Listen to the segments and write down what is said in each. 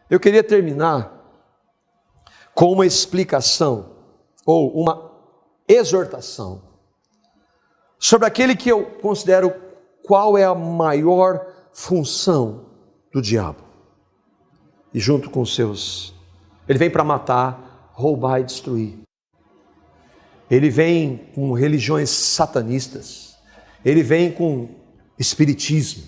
Eu queria terminar com uma explicação, ou uma exortação, sobre aquele que eu considero qual é a maior função do diabo. E junto com os seus, ele vem para matar, roubar e destruir. Ele vem com religiões satanistas, ele vem com espiritismo,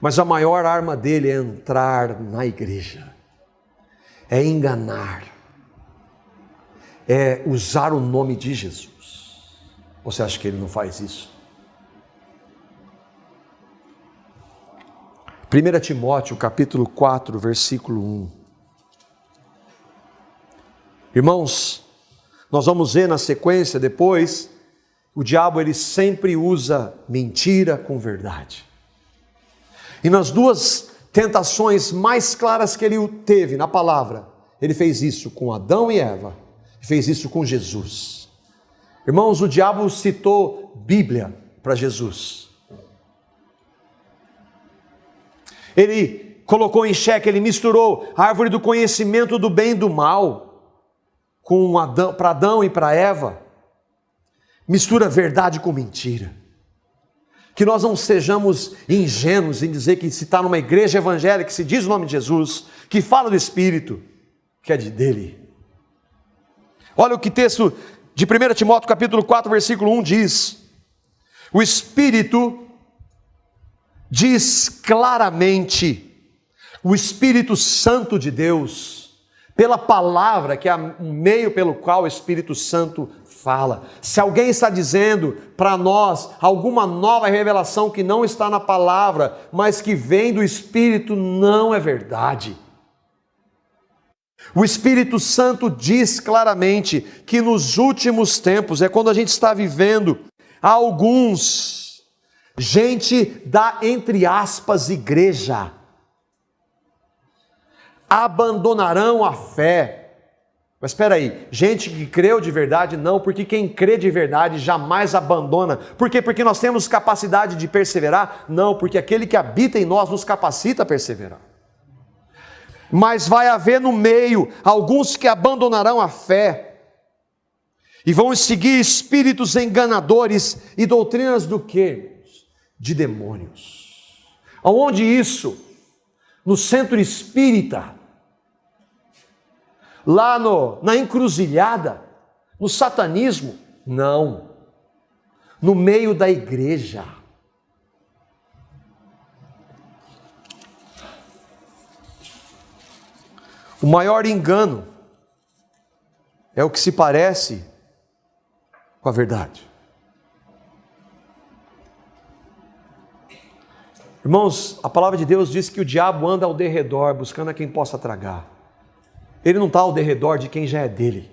mas a maior arma dele é entrar na igreja, é enganar, é usar o nome de Jesus. Você acha que ele não faz isso? 1 Timóteo capítulo 4, versículo 1. Irmãos, nós vamos ver na sequência depois, o diabo ele sempre usa mentira com verdade. E nas duas tentações mais claras que ele teve na palavra, ele fez isso com Adão e Eva, fez isso com Jesus. Irmãos, o diabo citou Bíblia para Jesus. Ele colocou em xeque, ele misturou a árvore do conhecimento do bem e do mal com Adão, para Adão e para Eva. Mistura verdade com mentira. Que nós não sejamos ingênuos em dizer que se está numa igreja evangélica, que se diz o nome de Jesus, que fala do Espírito, que é dele. Olha o que texto de 1 Timóteo capítulo 4, versículo 1 diz: o Espírito diz claramente, o Espírito Santo de Deus, pela palavra, que é o meio pelo qual o Espírito Santo fala. Se alguém está dizendo para nós alguma nova revelação que não está na palavra, mas que vem do Espírito, não é verdade. O Espírito Santo diz claramente que nos últimos tempos, é quando a gente está vivendo, gente da, entre aspas, igreja, abandonarão a fé. Mas espera aí, gente que creu de verdade não, porque quem crê de verdade jamais abandona. Por quê? Porque nós temos capacidade de perseverar? Não, porque aquele que habita em nós nos capacita a perseverar. Mas vai haver no meio alguns que abandonarão a fé e vão seguir espíritos enganadores e doutrinas do quê? De demônios. Aonde isso? No centro espírita, lá na encruzilhada, no satanismo? Não, no meio da igreja. O maior engano é o que se parece com a verdade. Irmãos, a palavra de Deus diz que o diabo anda ao derredor, buscando a quem possa tragar. Ele não está ao derredor de quem já é dele.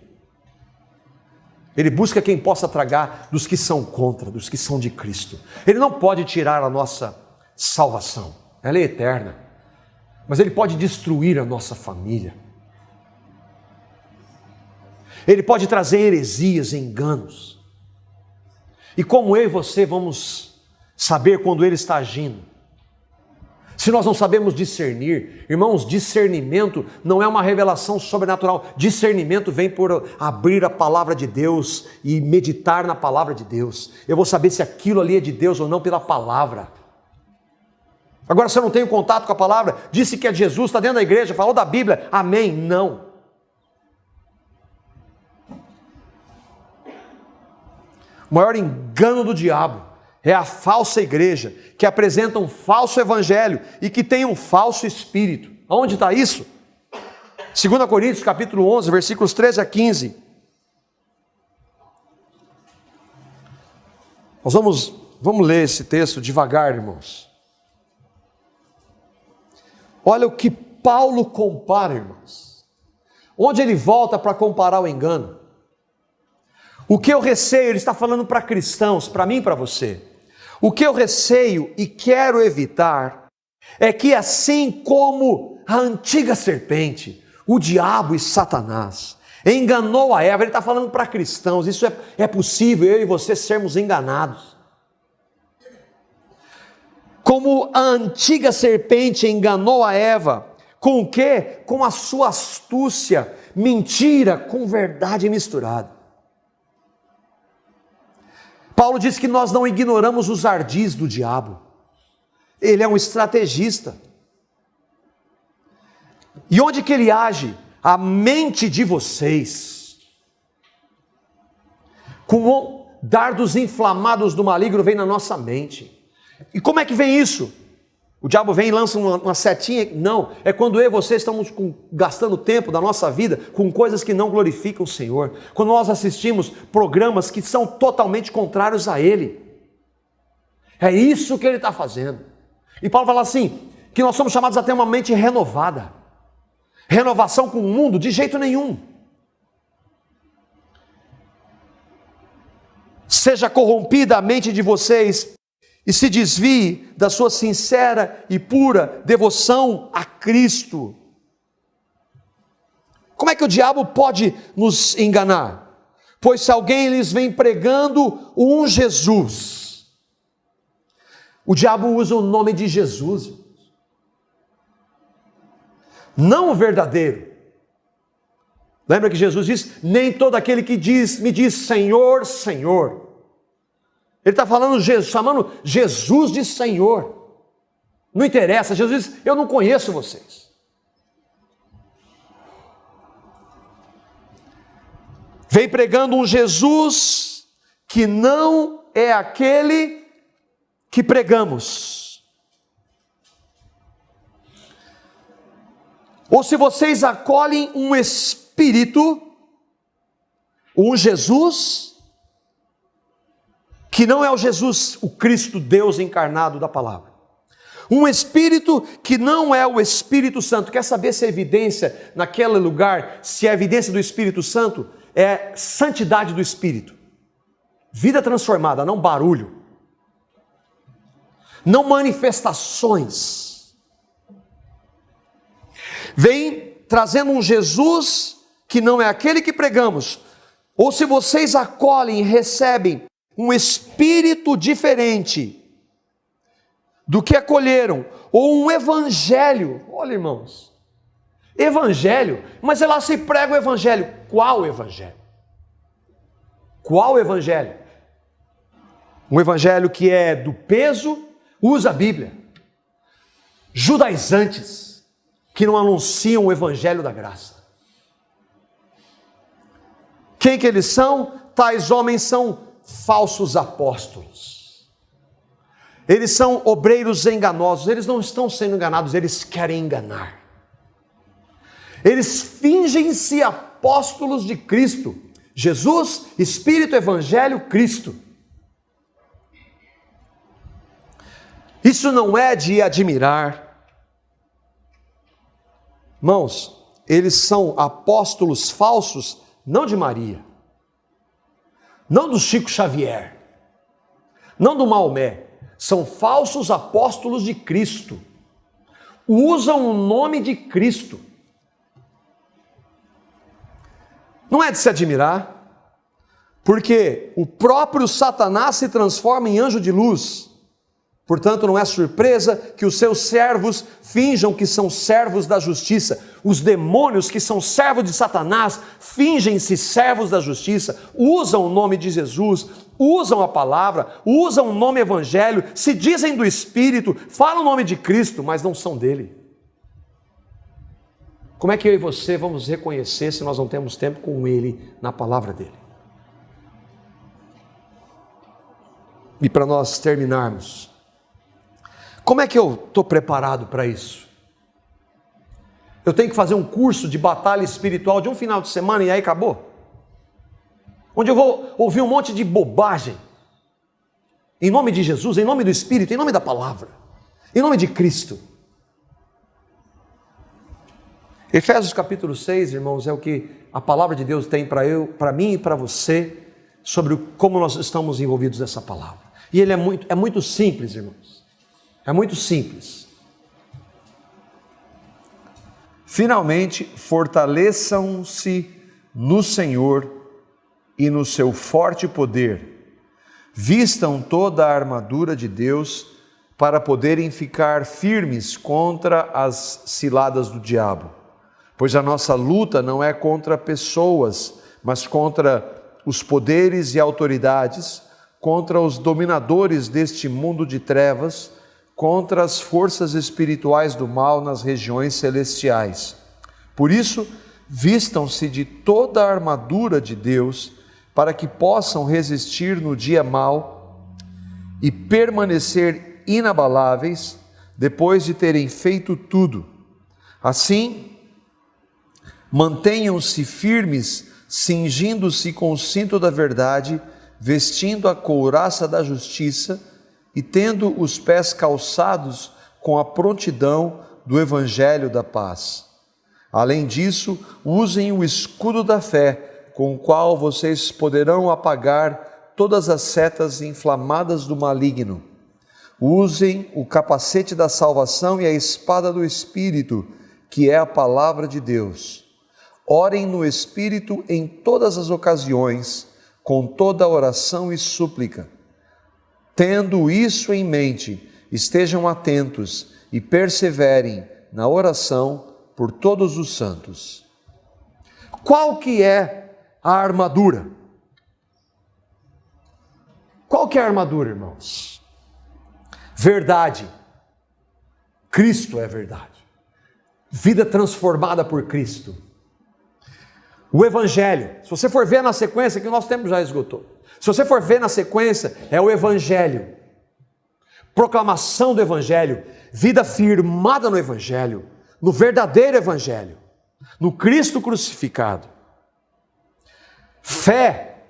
Ele busca quem possa tragar dos que são contra, dos que são de Cristo. Ele não pode tirar a nossa salvação, ela é eterna. Mas ele pode destruir a nossa família. Ele pode trazer heresias, enganos. E como eu e você vamos saber quando ele está agindo? Se nós não sabemos discernir, irmãos, discernimento não é uma revelação sobrenatural. Discernimento vem por abrir a palavra de Deus e meditar na palavra de Deus. Eu vou saber se aquilo ali é de Deus ou não pela palavra. Agora, se eu não tenho contato com a palavra, disse que é de Jesus, está dentro da igreja, falou da Bíblia, amém? Não. O maior engano do diabo é a falsa igreja, que apresenta um falso evangelho e que tem um falso espírito. Aonde está isso? 2 Coríntios capítulo 11, versículos 13 a 15. Nós vamos ler esse texto devagar, irmãos. Olha o que Paulo compara, irmãos. Onde ele volta para comparar o engano. O que eu receio, ele está falando para cristãos, para mim e para você. O que eu receio e quero evitar é que assim como a antiga serpente, o diabo e Satanás, enganou a Eva, ele está falando para cristãos, isso é possível, eu e você sermos enganados. Como a antiga serpente enganou a Eva Com o quê? Com a sua astúcia, mentira com verdade misturada. Paulo diz que nós não ignoramos os ardis do diabo. Ele é um estrategista. E onde que ele age? A mente de vocês. Com dardos inflamados do maligno vem na nossa mente. E como é que vem isso? O diabo vem e lança uma setinha? Não, é quando eu e você estamos gastando tempo da nossa vida com coisas que não glorificam o Senhor. Quando nós assistimos programas que são totalmente contrários a Ele. É isso que Ele está fazendo. E Paulo fala assim, que nós somos chamados a ter uma mente renovada. Renovação com o mundo? De jeito nenhum. Seja corrompida a mente de vocês e se desvie da sua sincera e pura devoção a Cristo. Como é que o diabo pode nos enganar? Pois se alguém lhes vem pregando um Jesus, o diabo usa o nome de Jesus, não o verdadeiro. Lembra que Jesus diz, nem todo aquele que me diz Senhor, Senhor. Ele está falando, chamando Jesus de Senhor. Não interessa, Jesus diz, eu não conheço vocês. Vem pregando um Jesus que não é aquele que pregamos. Ou se vocês acolhem um espírito, um Jesus que não é o Jesus, o Cristo Deus encarnado da palavra. Um espírito que não é o Espírito Santo. Quer saber se a evidência naquele lugar, se a evidência do Espírito Santo é santidade do Espírito. Vida transformada, não barulho. Não manifestações. Vem trazendo um Jesus que não é aquele que pregamos. Ou se vocês acolhem e recebem um espírito diferente do que acolheram, ou um evangelho, olha irmãos, evangelho, mas lá se prega o evangelho, qual evangelho? Qual evangelho? Um evangelho que é do peso, usa a Bíblia, judaizantes, que não anunciam o evangelho da graça. Quem que eles são? Tais homens são falsos apóstolos. Eles são obreiros enganosos. Eles não estão sendo enganados, eles querem enganar. Eles fingem-se apóstolos de Cristo. Jesus, Espírito, Evangelho, Cristo. Isso não é de admirar. Irmãos, eles são apóstolos falsos, não de Maria, não do Chico Xavier, não do Maomé, são falsos apóstolos de Cristo, usam o nome de Cristo. Não é de se admirar, porque o próprio Satanás se transforma em anjo de luz. Portanto, não é surpresa que os seus servos finjam que são servos da justiça. Os demônios que são servos de Satanás fingem-se servos da justiça, usam o nome de Jesus, usam a palavra, usam o nome evangelho, se dizem do Espírito, falam o nome de Cristo, mas não são dele. Como é que eu e você vamos reconhecer se nós não temos tempo com ele na palavra dele? E para nós terminarmos, como é que eu estou preparado para isso? Eu tenho que fazer um curso de batalha espiritual de um final de semana e aí acabou? Onde eu vou ouvir um monte de bobagem, em nome de Jesus, em nome do Espírito, em nome da palavra, em nome de Cristo. Efésios capítulo 6, irmãos, é o que a palavra de Deus tem para mim e para você, sobre como nós estamos envolvidos nessa palavra. E ele é muito simples, irmãos. É muito simples. Finalmente, fortaleçam-se no Senhor e no seu forte poder. Vistam toda a armadura de Deus para poderem ficar firmes contra as ciladas do diabo. Pois a nossa luta não é contra pessoas, mas contra os poderes e autoridades, contra os dominadores deste mundo de trevas, contra as forças espirituais do mal nas regiões celestiais. Por isso, vistam-se de toda a armadura de Deus, para que possam resistir no dia mau e permanecer inabaláveis depois de terem feito tudo. Assim, mantenham-se firmes, cingindo-se com o cinto da verdade, vestindo a couraça da justiça e tendo os pés calçados com a prontidão do evangelho da paz. Além disso, usem o escudo da fé, com o qual vocês poderão apagar todas as setas inflamadas do maligno. Usem o capacete da salvação e a espada do Espírito, que é a palavra de Deus. Orem no Espírito em todas as ocasiões, com toda oração e súplica. Tendo isso em mente, estejam atentos e perseverem na oração por todos os santos. Qual que é a armadura? Qual que é a armadura, irmãos? Verdade. Cristo é verdade. Vida transformada por Cristo. O Evangelho. Se você for ver na sequência, que o nosso tempo já esgotou. Se você for ver na sequência, é o Evangelho. Proclamação do Evangelho. Vida firmada no Evangelho. No verdadeiro Evangelho. No Cristo crucificado. Fé.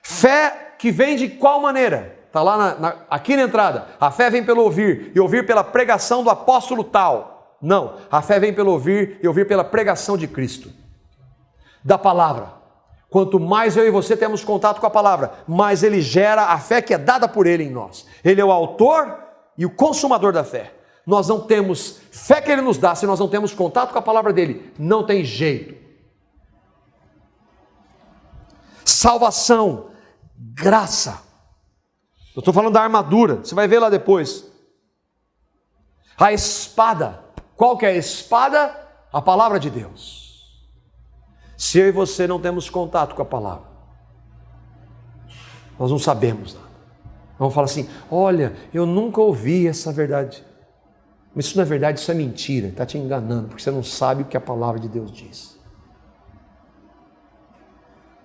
Fé que vem de qual maneira? Está lá aqui na entrada. A fé vem pelo ouvir, e ouvir pela pregação do apóstolo tal. Não, a fé vem pelo ouvir, e ouvir pela pregação de Cristo. Da palavra. Quanto mais eu e você temos contato com a palavra, mais ele gera a fé que é dada por ele em nós. Ele é o autor e o consumador da fé. Nós não temos fé que ele nos dá se nós não temos contato com a palavra dele. Não tem jeito. Salvação, graça. Eu estou falando da armadura, você vai ver lá depois. A espada. Qual que é a espada? A palavra de Deus. Se eu e você não temos contato com a palavra, nós não sabemos nada. Vamos falar assim, olha, eu nunca ouvi essa verdade. Mas isso não é verdade, isso é mentira, está te enganando, porque você não sabe o que a palavra de Deus diz.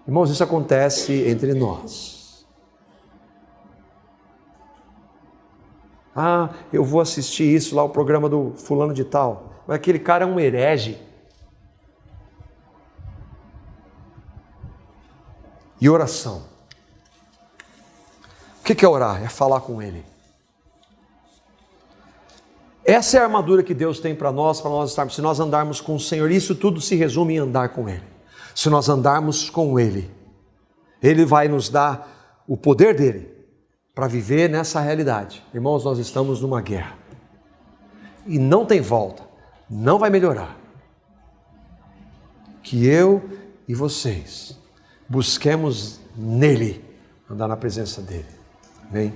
Irmãos, isso acontece entre nós. Ah, eu vou assistir isso lá, o programa do fulano de tal. Mas aquele cara é um herege. E oração. O que é orar? É falar com Ele. Essa é a armadura que Deus tem para nós estarmos. Se nós andarmos com o Senhor, isso tudo se resume em andar com Ele. Se nós andarmos com Ele, Ele vai nos dar o poder dEle para viver nessa realidade. Irmãos, nós estamos numa guerra. E não tem volta. Não vai melhorar. Que eu e vocês busquemos nele, andar na presença dele. Amém?